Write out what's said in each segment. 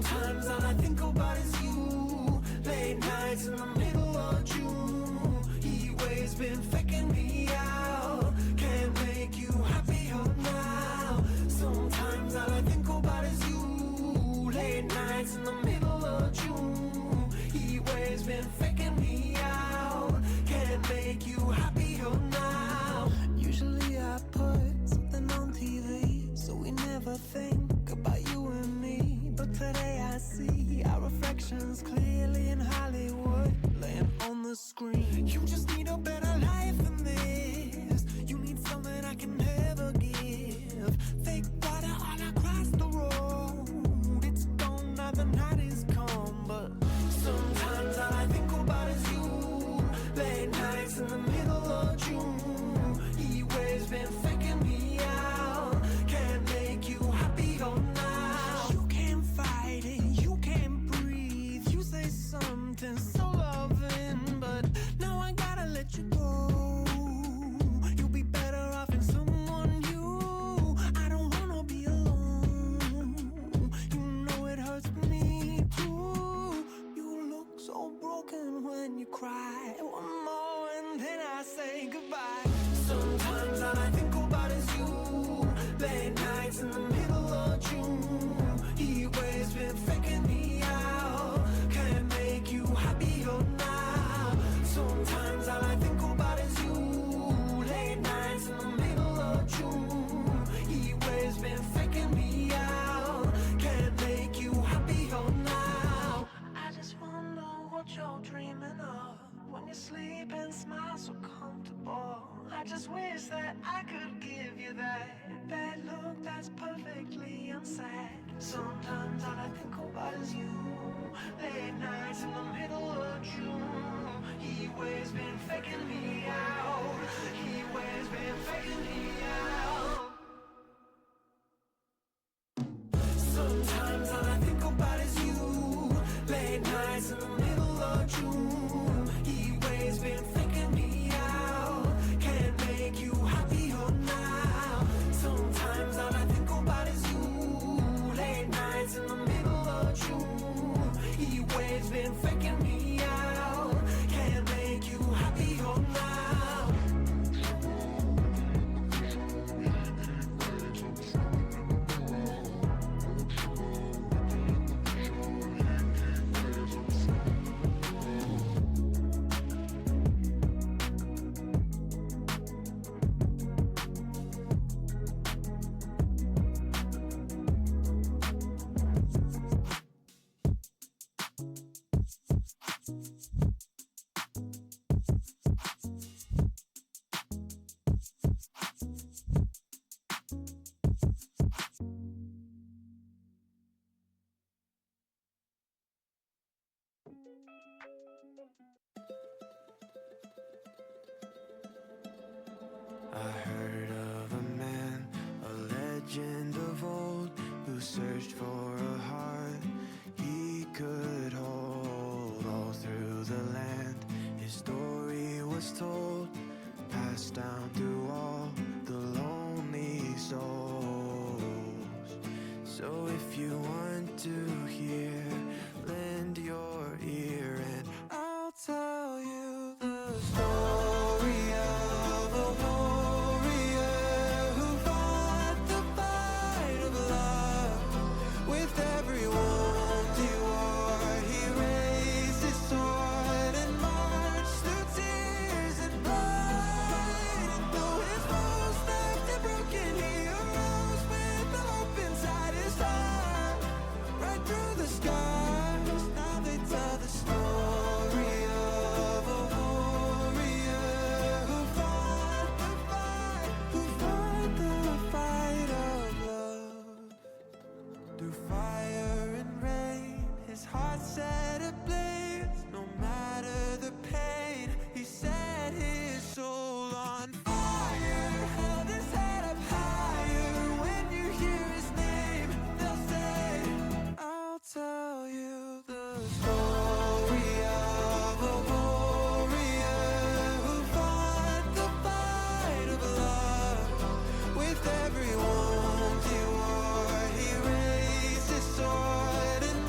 Sometimes all I think about is you. Late nights in the middle of June. Heat waves been faking me out. Can't make you happier now. Sometimes all I think about is you. Late nights in the middle of June. Heat waves been faking me out. Can't make you happier now. Usually I put something on TV, so we never think about you and me. But today I see our reflections clearly in Hollywood, laying on the screen. You just need a better life than this. You need something I can never give. Fake water all across the road. It's gone now, the night is come. But sometimes all I think about is you. Late nights in the middle of June. Heat waves been faking me out. Can't make you happier now. You can't fight it, you can't breathe. You say something so loving, but now I gotta let you go. You'll be better off in someone new. I don't wanna be alone. You know it hurts me too. You look so broken when you cry. One more and then I say goodbye. Sometimes all I think about is you. Late nights in the middle of June. Heat waves been faking me out. Can't make you happier now. Sometimes all I think about is you. Late nights in the middle of June. Heat waves been faking me out. Can't make you happier now. I just wonder what you're dreaming of when you sleep and smile so comfortable. I just wish that I could give you that look that's perfectly unsaid. Sometimes all I think about is you. Late nights in the middle of June. Heat waves been faking me out. Heat waves been faking me out. Sometimes all I think about is you. Late nights in the middle of June. Heat waves been faking me out. Can't make you happier now. Sometimes all I think about is you. Late nights in the middle of June. Heat waves been faking me out. Can't make you happier now. I heard of a man, a legend of old, who searched for a heart he could hold. All through the land his story was told, passed down through all the lonely souls. So if you want to hear, lend your ear and I'll tell you the story of a warrior who fought the fight of love. With every wound he wore, he raised his sword and marched through tears and blood. And though his bones left him broken, he arose with the hope inside his heart. Right through the scars, now they tell the story of a warrior who fought the fight, of love. Through fire and rain, his heart set ablaze. No matter the pain, he set his soul on fire. Held his head up higher. When you hear his name, they'll say, I'll tell you the story of a warrior who fought the fight of love. With every wound he wore, he raised his sword and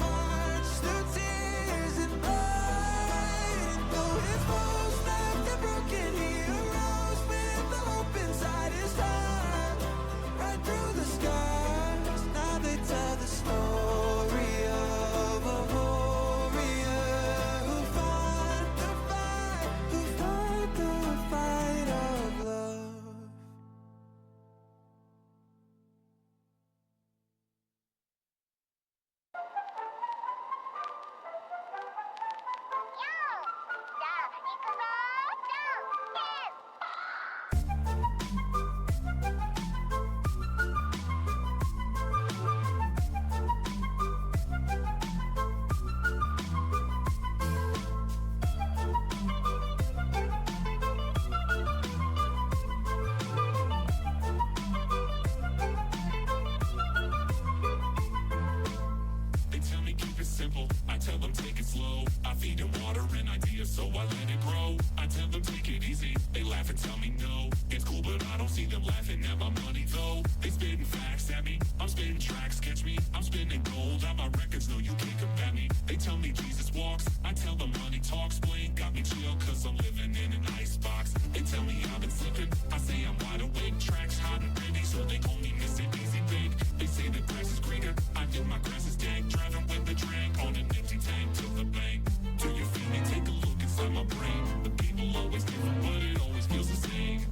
laugh and tell me no. It's cool, but I don't see them laughing at my money though. They spitting facts at me, I'm spitting tracks, catch me. I'm spinning gold on my records, no you can't combat me. They tell me Jesus walks, I tell them money talks. Blink got me chill, cause I'm living in an icebox. They tell me I've been slipping, I say I'm wide awake. Tracks hot and ready, so they call me Mr. Easy Bake. They say the grass is greener, I do my grass is dank. Driving with the drink on an empty tank to the bank. Do you feel me? Take a look inside my brain. The people always different, but it always feels the same.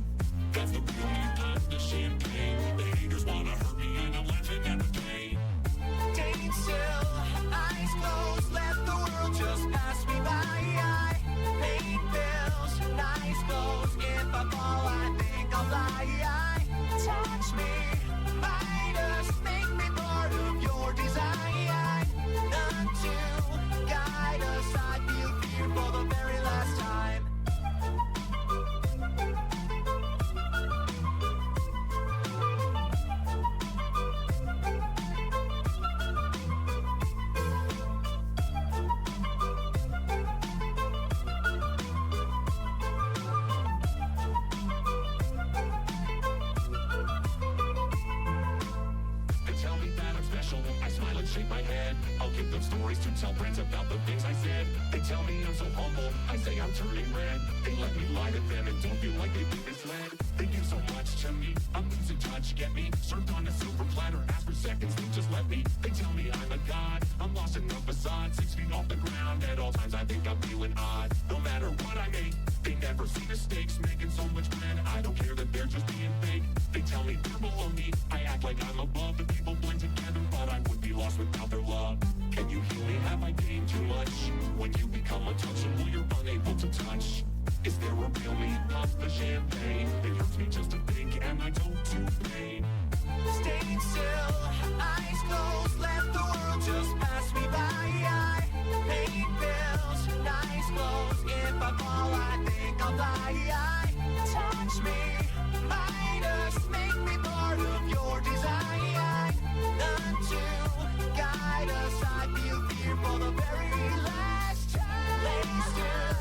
That's the real me, pop the champagne. The haters wanna hurt me and I'm laughing at the pain. Staying still, eyes closed, let the world just pass me by. I pay bills, nice clothes. If I fall, I think I'll fly. Touch me, Midas, make me part of your design. None to guide us, I feel fear for the very last time. Shake my head, I'll give them stories to tell friends about the things I said. They tell me I'm so humble, I say I'm turning red. They let me lie to them and don't feel like they've been misled. They do so much to me, I'm losing touch, get me. Served on a silver platter, ask for seconds, they just let me. They tell me I'm a god, I'm lost in the facade. 6 feet off the ground, at all times I think I'm feeling odd. No matter what I make, they never see mistakes. Making so much bread, I don't care that they're just being fake. They tell me they're below me, I act like I'm above. The people blend together, but I would be lost without their love. Can you heal me? Have I gained too much? When you become untouchable, you're unable to touch. Is there a real me? Pop the champagne. It hurts me just to think, and I don't do pain. Staying still, eyes closed, let the world just pass me by. I pay bills, nice clothes. If I fall, I think I'll fly. Touch me, Midas, make me part of your design. None to guide us, I feel fear for the very last time. Lay still,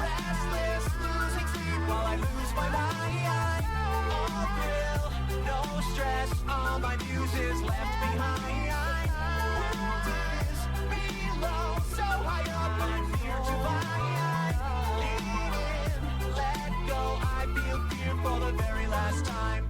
restless, losing sleep while I lose my mind. All thrill, no stress, all my muses left behind. World is below, so high up, I'm here to find. Lean in, let go, I feel fear for the very last time.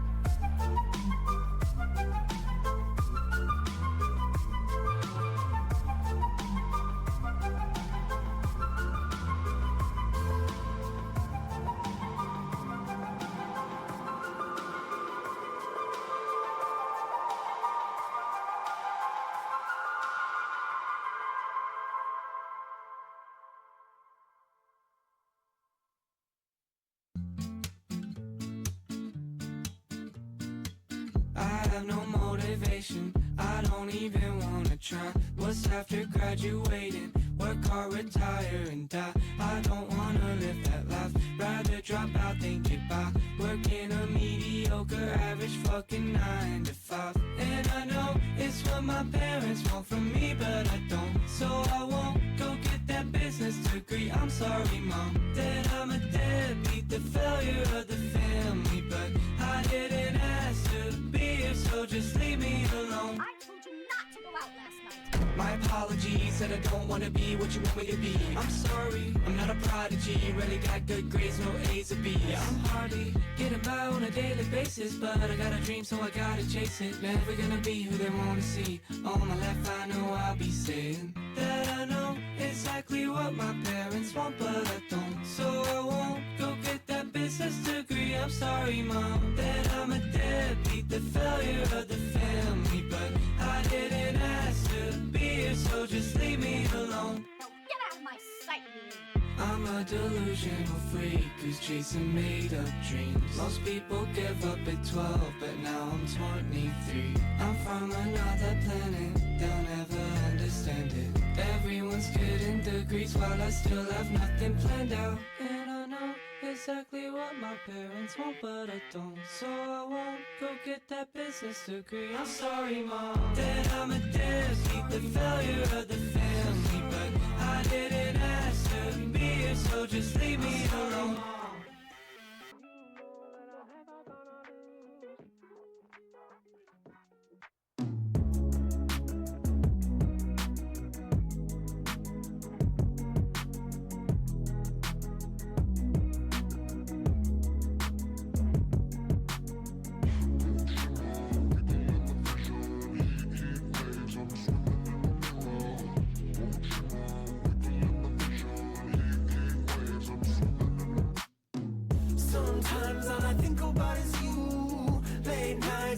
I have no motivation, I don't even wanna try. What's after graduating? Work hard, retire and die. I don't wanna live that life, rather drop out than get by. Working a mediocre, average fucking 9 to 5. And I know it's what my parents want from me, but I don't. So I won't go get that business degree. I'm sorry, Mom, that I'm a deadbeat, the failure of the family. But I didn't ask to be here, so just leave me alone. I told you not to go out last night. My apologies, said I don't wanna be what you want me to be. I'm sorry, I'm not a prodigy, really got good grades, no A's or B's. I'm hardly getting by on a daily basis, but I got a dream, so I gotta chase it. Never gonna be who they wanna see. On my left, I know I'll be saying that I know exactly what my parents want, but I don't. So I won't go get that business degree. I'm sorry, Mom, that I'm a deadbeat, the failure of the family. But I didn't ask to be here, so just leave me alone. Now get out of my sight, you. I'm a delusional freak who's chasing made-up dreams. Most people give up at 12, but now I'm 23. I'm from another planet, they'll never understand it. Everyone's getting degrees while I still have nothing planned out. And I know exactly what my parents want, but I don't. So I won't go get that business degree. I'm sorry, Mom, that I'm a deadbeat, the failure of the family. But I didn't ask to be here, so just leave me alone.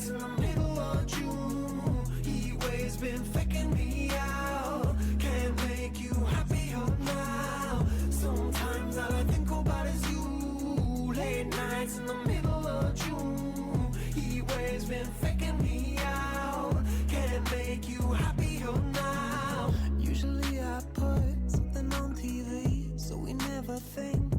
nights in the middle of June. Heat waves been faking me out. Can't make you happier now. Sometimes all I think about is you. Late nights in the middle of June. Heat waves been faking me out. Can't make you happier now. Usually I put something on TV, so we never think